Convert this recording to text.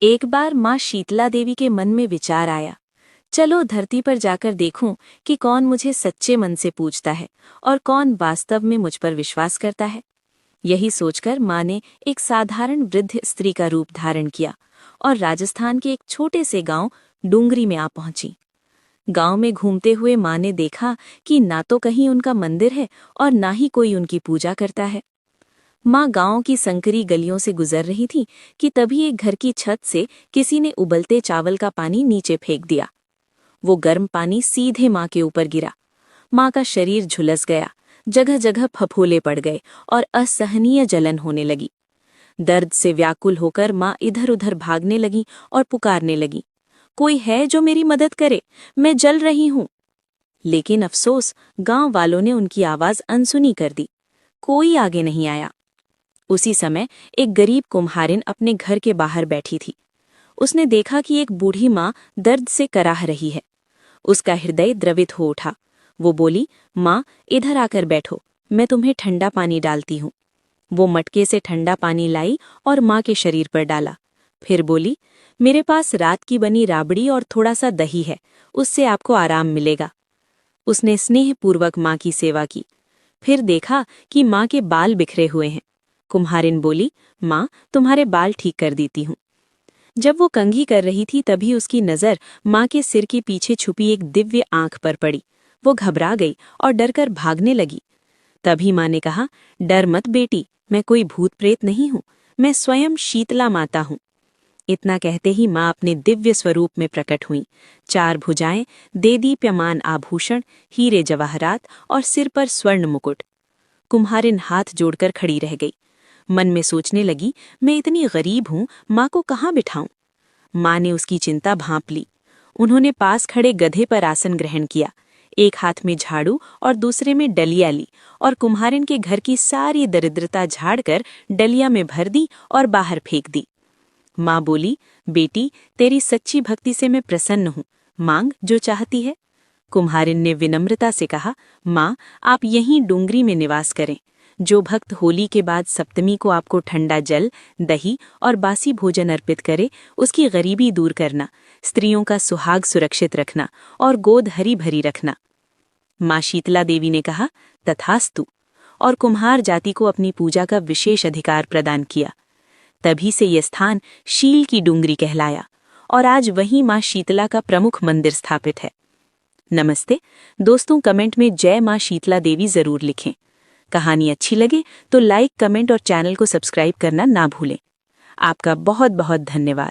एक बार माँ शीतला देवी के मन में विचार आया, चलो धरती पर जाकर देखूं कि कौन मुझे सच्चे मन से पूजता है और कौन वास्तव में मुझ पर विश्वास करता है। यही सोचकर माँ ने एक साधारण वृद्ध स्त्री का रूप धारण किया और राजस्थान के एक छोटे से गांव डूंगरी में आ पहुंची। गांव में घूमते हुए माँ ने देखा कि ना तो कहीं उनका मंदिर है और ना ही कोई उनकी पूजा करता है। माँ गांव की संकरी गलियों से गुजर रही थी कि तभी एक घर की छत से किसी ने उबलते चावल का पानी नीचे फेंक दिया। वो गर्म पानी सीधे माँ के ऊपर गिरा। माँ का शरीर झुलस गया, जगह जगह फफोले पड़ गए और असहनीय जलन होने लगी। दर्द से व्याकुल होकर माँ इधर उधर भागने लगी और पुकारने लगी, कोई है जो मेरी मदद करे, मैं जल रही हूँ। लेकिन अफसोस, गांव वालों ने उनकी आवाज अनसुनी कर दी। कोई आगे नहीं आया। उसी समय एक गरीब कुम्हारिन अपने घर के बाहर बैठी थी। उसने देखा कि एक बूढ़ी माँ दर्द से कराह रही है। उसका हृदय द्रवित हो उठा। वो बोली, माँ इधर आकर बैठो, मैं तुम्हें ठंडा पानी डालती हूँ। वो मटके से ठंडा पानी लाई और माँ के शरीर पर डाला। फिर बोली, मेरे पास रात की बनी राबड़ी और थोड़ा सा दही है, उससे आपको आराम मिलेगा। उसने स्नेहपूर्वक माँ की सेवा की। फिर देखा कि माँ के बाल बिखरे हुए हैं। कुम्हारिन बोली, माँ तुम्हारे बाल ठीक कर देती हूँ। जब वो कंघी कर रही थी तभी उसकी नज़र माँ के सिर के पीछे छुपी एक दिव्य आंख पर पड़ी। वो घबरा गई और डरकर भागने लगी। तभी माँ ने कहा, डर मत बेटी, मैं कोई भूत प्रेत नहीं हूँ, मैं स्वयं शीतला माता हूँ। इतना कहते ही माँ अपने दिव्य स्वरूप में प्रकट हुई। 4 भुजाएं, देदीप्यमान आभूषण, हीरे जवाहरात और सिर पर स्वर्ण मुकुट। कुम्हारिन हाथ जोड़कर खड़ी रह गई। मन में सोचने लगी, मैं इतनी गरीब हूँ, माँ को कहाँ बिठाऊं। माँ ने उसकी चिंता भांप ली। उन्होंने पास खड़े गधे पर आसन ग्रहण किया। एक हाथ में झाड़ू और दूसरे में डलिया ली और कुम्हारिन के घर की सारी दरिद्रता झाड़कर डलिया में भर दी और बाहर फेंक दी। माँ बोली, बेटी तेरी सच्ची भक्ति से मैं प्रसन्न हूँ, मांग जो चाहती है। कुम्हारिन ने विनम्रता से कहा, माँ आप यहीं डूंगरी में निवास करें। जो भक्त होली के बाद सप्तमी को आपको ठंडा जल, दही और बासी भोजन अर्पित करे, उसकी गरीबी दूर करना, स्त्रियों का सुहाग सुरक्षित रखना और गोद हरी भरी रखना। माँ शीतला देवी ने कहा, तथास्तु, और कुम्हार जाति को अपनी पूजा का विशेष अधिकार प्रदान किया। तभी से ये स्थान शील की डूंगरी कहलाया और आज वहीं माँ शीतला का प्रमुख मंदिर स्थापित है। नमस्ते दोस्तों, कमेंट में जय माँ शीतला देवी जरूर लिखें। कहानी अच्छी लगे तो लाइक, कमेंट और चैनल को सब्सक्राइब करना ना भूलें। आपका बहुत बहुत धन्यवाद।